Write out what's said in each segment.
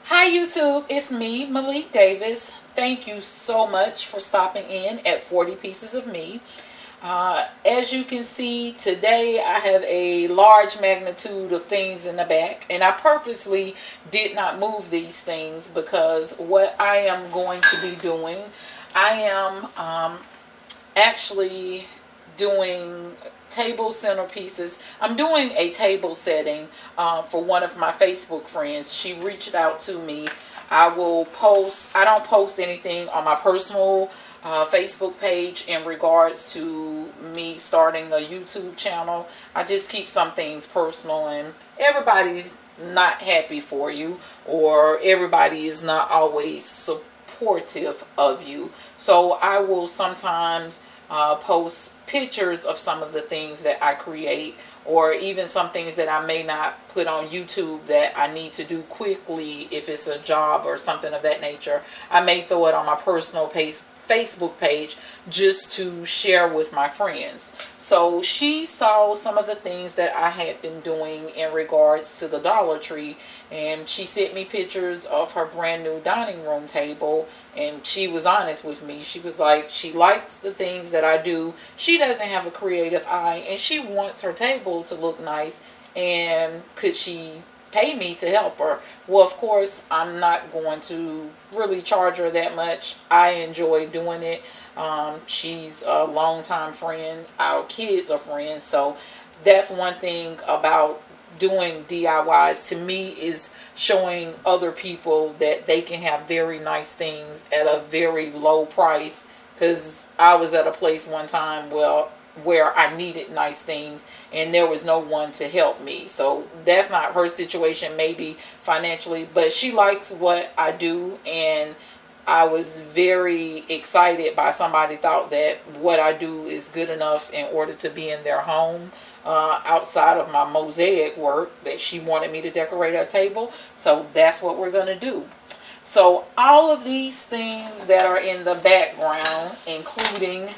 Hi YouTube, it's me, Maylikdavis. Thank you so much for stopping in at 40 Pieces of Me. As you can see, today I have a large magnitude of things in the back, and I purposely did not move these things because what I am going to be doing, I am actually doing table centerpieces. I'm doing a table setting for one of my Facebook friends. She reached out to me. I don't post anything on my personal Facebook page in regards to me starting a YouTube channel. I just keep some things personal, and everybody's not happy for you, or everybody is not always supportive of you. So I will sometimes post pictures of some of the things that I create, or even some things that I may not put on YouTube that I need to do quickly if it's a job or something of that nature. I may throw it on my personal Facebook page just to share with my friends. So she saw some of the things that I had been doing in regards to the Dollar Tree, and she sent me pictures of her brand new dining room table, and she was honest with me. She was like, she likes the things that I do. She doesn't have a creative eye, and she wants her table to look nice, and could she pay me to help her? Well, of course, I'm not going to really charge her that much. I enjoy doing it. She's a longtime friend. Our kids are friends. So that's one thing about doing DIYs to me, is showing other people that they can have very nice things at a very low price. Because I was at a place one time where I needed nice things, and there was no one to help me. So that's not her situation, maybe financially, but she likes what I do, and I was very excited by somebody thought that what I do is good enough in order to be in their home, outside of my mosaic work, that she wanted me to decorate her table. So that's what we're going to do. So all of these things that are in the background, including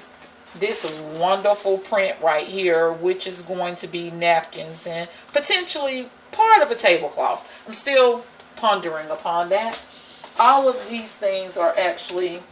this wonderful print right here, which is going to be napkins and potentially part of a tablecloth. I'm still pondering upon that. All of these things are actually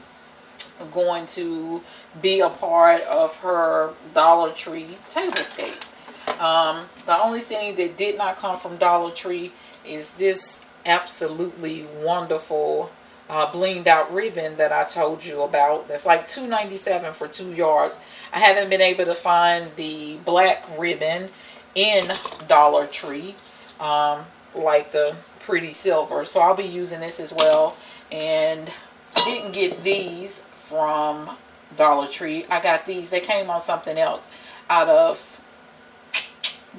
going to be a part of her Dollar Tree tablescape. The only thing that did not come from Dollar Tree is this absolutely wonderful blinged out ribbon that I told you about. That's like $2.97 for 2 yards. I haven't been able to find the black ribbon in Dollar Tree, like the pretty silver. So I'll be using this as well. And didn't get these from Dollar Tree. I got these. They came on something else out of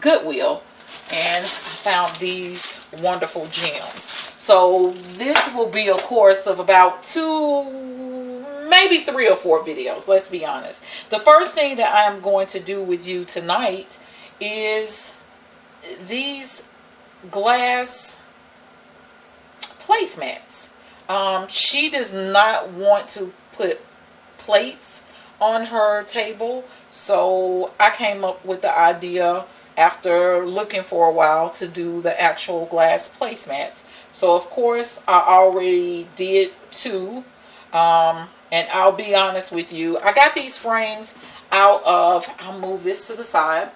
Goodwill, and I found these wonderful gems. So this will be a course of about 2, maybe 3 or 4 videos, let's be honest. The first thing that I am going to do with you tonight is these glass placemats. She does not want to put plates on her table, so I came up with the idea, after looking for a while, to do the actual glass placemats. So of course I already did 2, and I'll be honest with you, I got these frames out of, I'll move this to the side.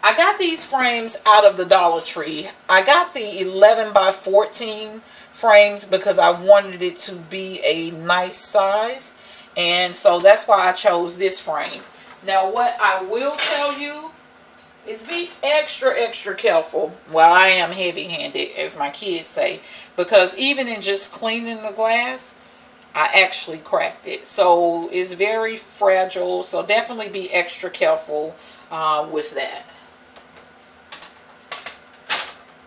I got these frames out of the Dollar Tree. I got the 11 by 14 frames because I wanted it to be a nice size, and so that's why I chose this frame. Now, what I will tell you is be extra careful. Well, I am heavy-handed, as my kids say, because even in just cleaning the glass, I actually cracked it. So it's very fragile, so definitely be extra careful with that.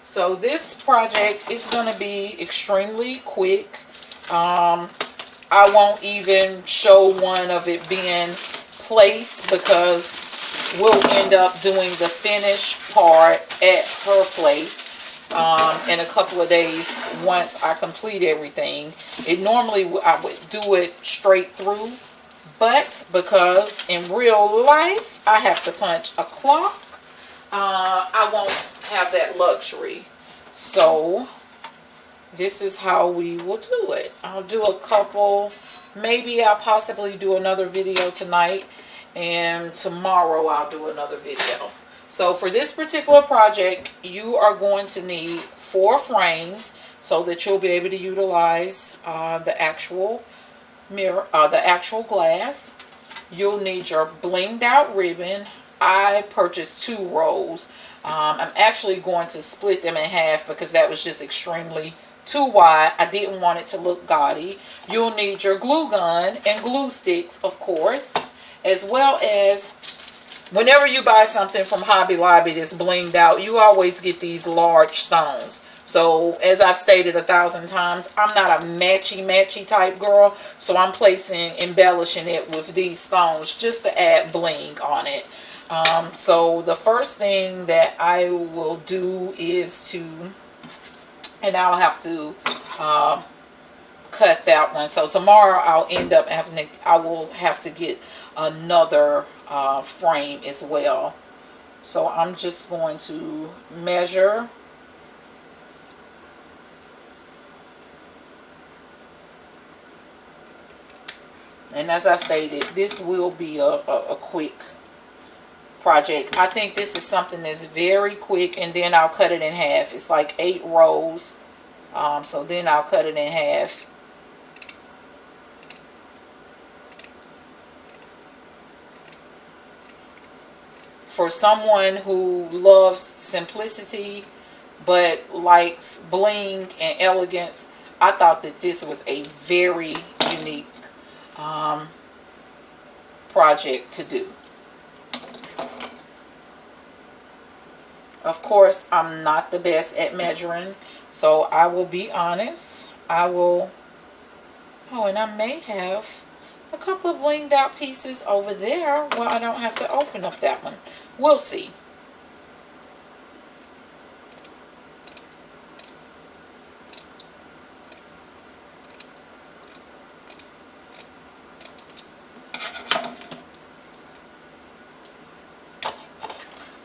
So this project is going to be extremely quick. I won't even show one of it being placed because we'll end up doing the finished part at her place in a couple of days once I complete everything. Normally I would do it straight through, but because in real life I have to punch a clock, I won't have that luxury. So this is how we will do it. I'll do a couple. Maybe I'll possibly do another video tonight. And tomorrow I'll do another video. So for this particular project, you are going to need 4 frames so that you'll be able to utilize the actual mirror, the actual glass. You'll need your blinged out ribbon. I purchased 2 rolls. I'm actually going to split them in half because that was just extremely too wide. I didn't want it to look gaudy. You'll need your glue gun and glue sticks, of course, as well as whenever you buy something from Hobby Lobby that's blinged out, you always get these large stones. So, as I've stated 1,000 times, I'm not a matchy type girl. So, I'm embellishing it with these stones just to add bling on it. So, the first thing that I will do is and I'll have to cut that one. So, tomorrow I'll end up I will have to get another frame as well. So I'm just going to measure. And as I stated, this will be a quick project. I think this is something that's very quick, and then I'll cut it in half. It's like 8 rows. So then I'll cut it in half. For someone who loves simplicity but likes bling and elegance, I thought that this was a very unique project to do. Of course, I'm not the best at measuring, so I will be honest. Oh, and I may have a couple of blinged out pieces over there. Well, I don't have to open up that one. We'll see.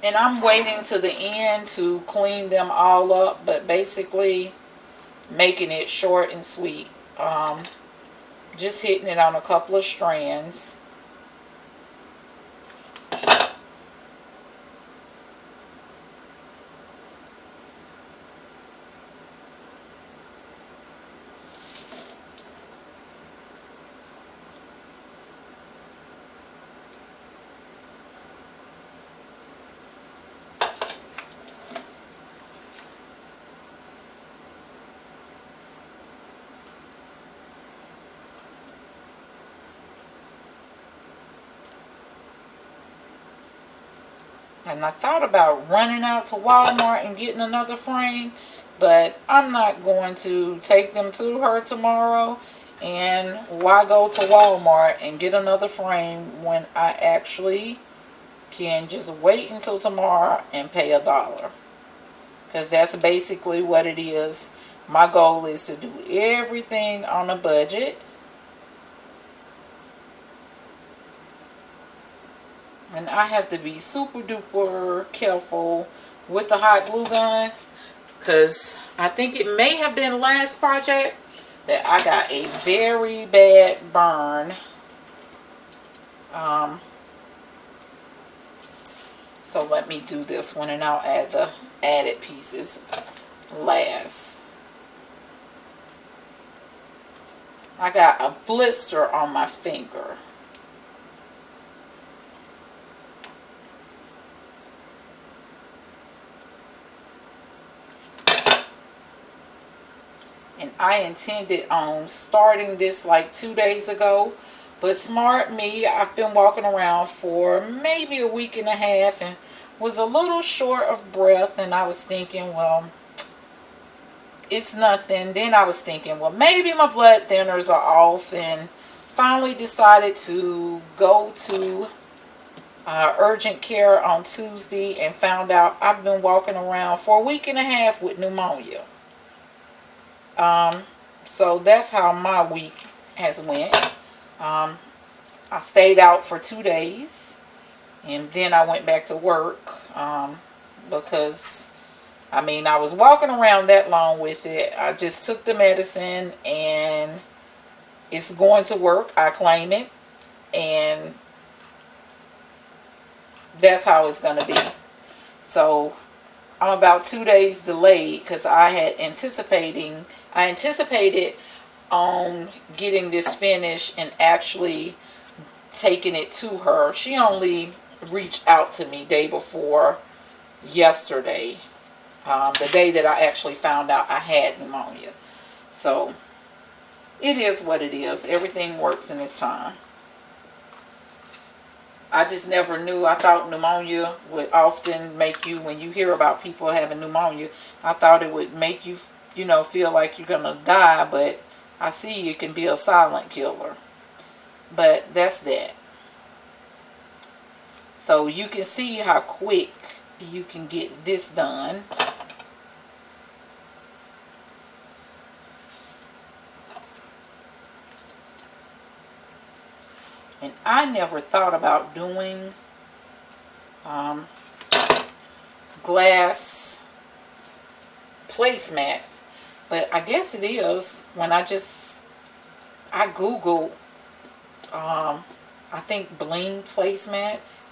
And I'm waiting to the end to clean them all up, but basically making it short and sweet. Just hitting it on a couple of strands. And I thought about running out to Walmart and getting another frame, but I'm not going to take them to her tomorrow. And why go to Walmart and get another frame when I actually can just wait until tomorrow and pay $1? Because that's basically what it is. My goal is to do everything on a budget. And I have to be super duper careful with the hot glue gun, because I think it may have been last project that I got a very bad burn. So let me do this one, and I'll add the added pieces last. I got a blister on my finger. And I intended on starting this like 2 days ago. But smart me, I've been walking around for maybe a week and a half and was a little short of breath. And I was thinking, well, it's nothing. Then I was thinking, well, maybe my blood thinners are off. And finally decided to go to urgent care on Tuesday and found out I've been walking around for a week and a half with pneumonia. So that's how my week has went. I stayed out for 2 days, and then I went back to work, because I mean, I was walking around that long with it. I just took the medicine and it's going to work. I claim it. And that's how it's going to be. So I'm about 2 days delayed because I anticipated on getting this finished and actually taking it to her. She only reached out to me day before yesterday, the day that I actually found out I had pneumonia. So it is what it is. Everything works in its time. I just never knew. I thought pneumonia would often make you, when you hear about people having pneumonia, I thought it would make you, feel like you're going to die, but I see it can be a silent killer. But that's that. So you can see how quick you can get this done. And I never thought about doing glass placemats, but I guess it is. When I Googled, I think Bling placemats,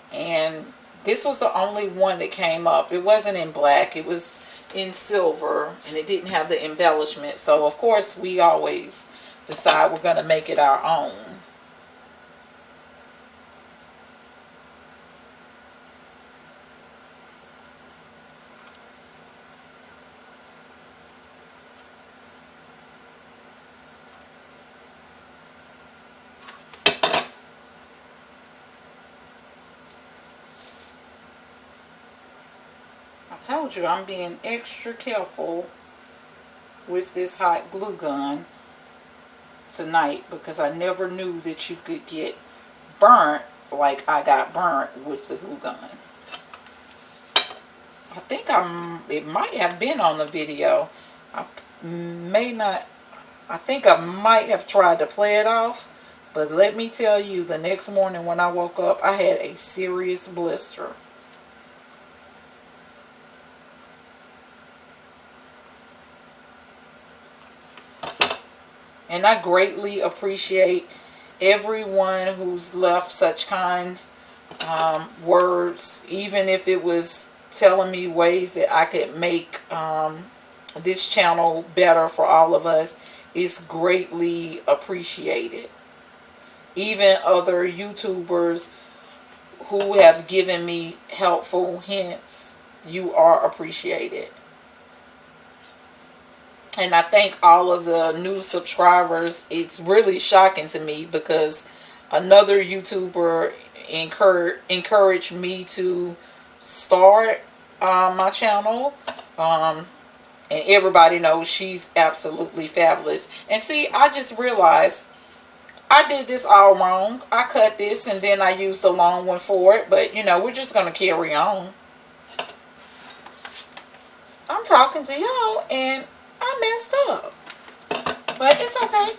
and this was the only one that came up. It wasn't in black, it was in silver, and it didn't have the embellishment. So of course we always decide we're going to make it our own. I told you I'm being extra careful with this hot glue gun tonight because I never knew that you could get burnt like I got burnt with the glue gun. I think it might have been on the video. I think I might have tried to play it off, but let me tell you, the next morning when I woke up, I had a serious blister. And I greatly appreciate everyone who's left such kind words, even if it was telling me ways that I could make this channel better for all of us. It's greatly appreciated. Even other YouTubers who have given me helpful hints, you are appreciated. And I thank all of the new subscribers. It's really shocking to me because another YouTuber encouraged me to start my channel. And everybody knows she's absolutely fabulous. And see, I just realized I did this all wrong. I cut this and then I used the long one for it. But, we're just going to carry on. I'm talking to y'all and I messed up, but it's okay.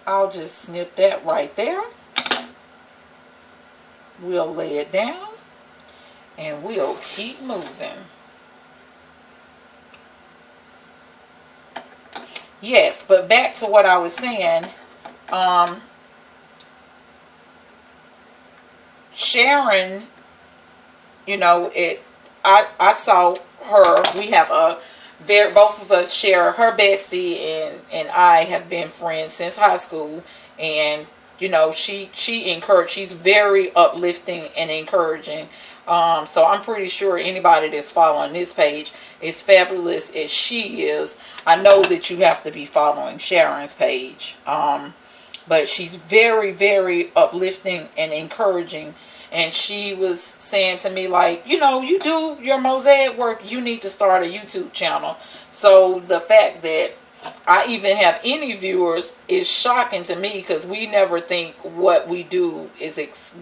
I'll just snip that right there. We'll lay it down and we'll keep moving. Yes, but back to what I was saying. Sharon, I saw her. We have both of us share her bestie, and I have been friends since high school. And she encouraged. She's very uplifting and encouraging. So I'm pretty sure anybody that's following this page, as fabulous as she is, I know that you have to be following Sharon's page. But she's very, very uplifting and encouraging. And she was saying to me, like, you do your mosaic work, you need to start a YouTube channel. So the fact that I even have any viewers is shocking to me because we never think what we do is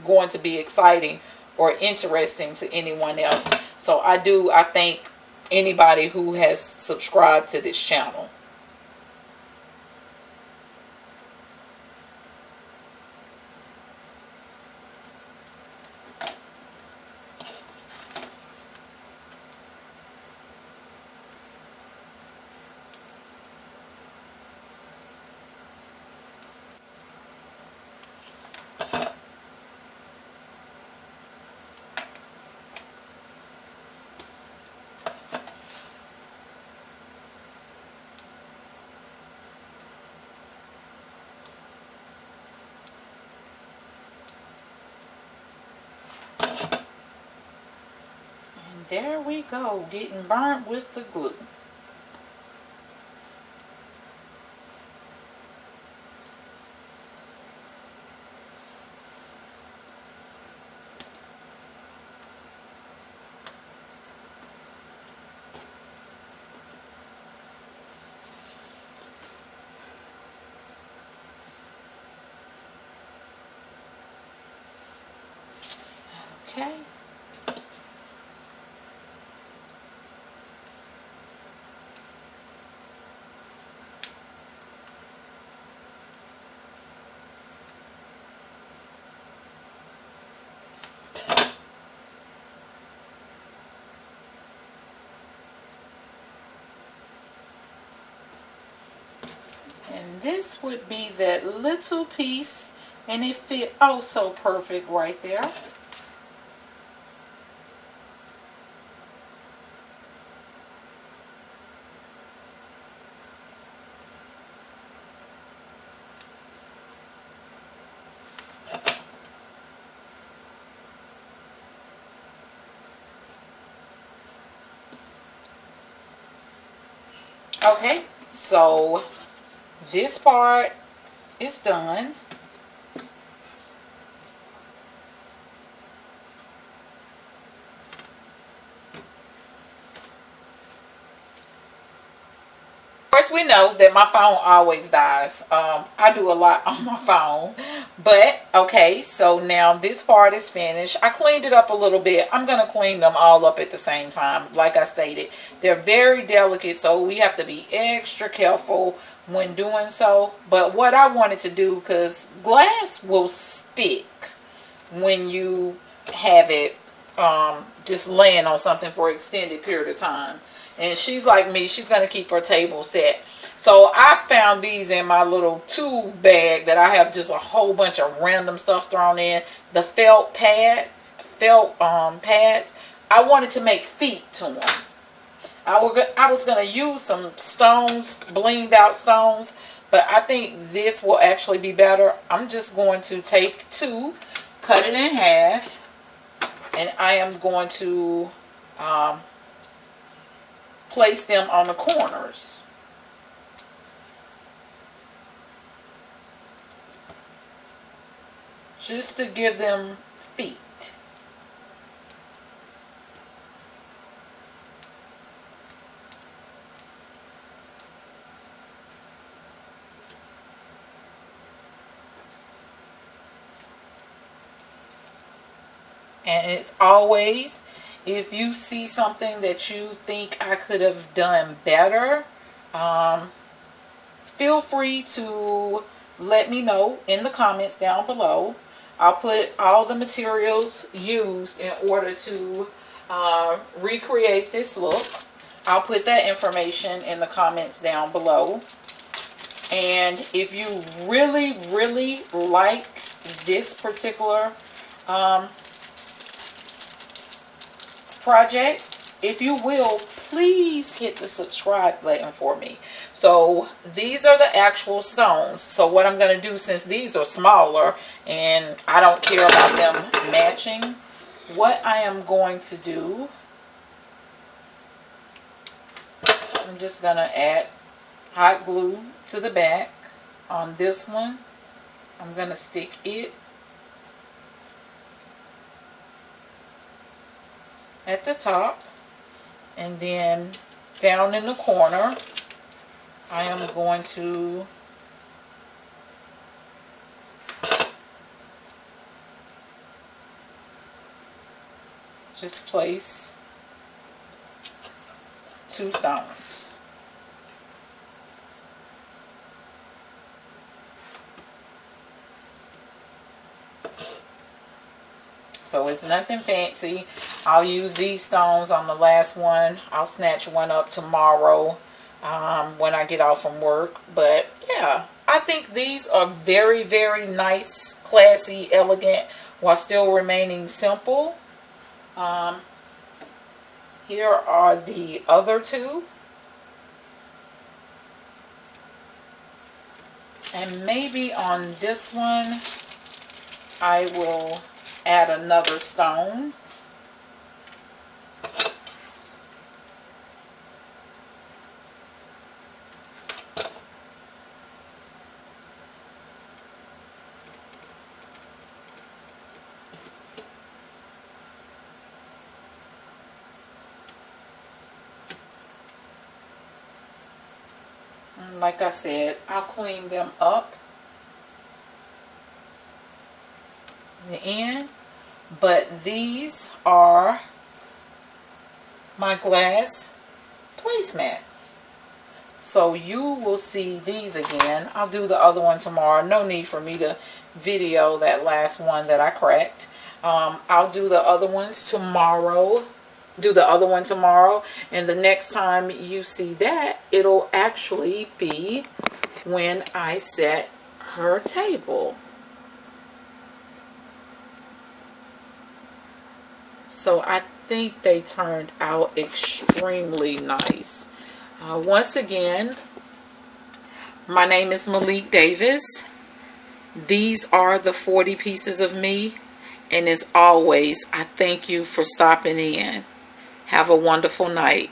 going to be exciting or interesting to anyone else. So I thank anybody who has subscribed to this channel. And there we go, getting burnt with the glue. Okay. And this would be that little piece, and it fit oh so perfect right there. Okay, so this part is done. Of course, we know that my phone always dies. I do a lot on my phone. But, okay, so now this part is finished. I cleaned it up a little bit. I'm going to clean them all up at the same time. Like I stated, they're very delicate, so we have to be extra careful when doing so. But what I wanted to do, because glass will stick when you have it just laying on something for an extended period of time. And she's like me, she's going to keep her table set. So I found these in my little tube bag that I have just a whole bunch of random stuff thrown in. The felt pads, I wanted to make feet to them. I was going to use some stones, blinged out stones, but I think this will actually be better. I'm just going to take two, cut it in half, and I am going to place them on the corners. Just to give them feet. And it's always, if you see something that you think I could have done better, feel free to let me know in the comments down below. I'll put all the materials used in order to recreate this look. I'll put that information in the comments down below. And if you really, really like this particular project, if you will, please hit the subscribe button for me. So these are the actual stones. So what I'm going to do, since these are smaller and I don't care about them matching, what I am going to do, I'm just going to add hot glue to the back on this one. I'm going to stick it at the top, and then down in the corner I am going to just place two stones. So it's nothing fancy. I'll use these stones on the last one. I'll snatch one up tomorrow when I get off from work. But yeah, I I think these are very, very nice, classy, elegant, while still remaining simple. Here are the other two. And maybe on this one, I will add another stone. Like I said, I'll clean them up in the end. But these are my glass placemats. So you will see these again. I'll do the other one tomorrow. No need for me to video that last one that I cracked. I'll do the other ones tomorrow. And the next time you see that, it'll actually be when I set her table. So I think they turned out extremely nice. Once again, my name is Maylikdavis. These are the 40 pieces of me. And as always, I thank you for stopping in. Have a wonderful night.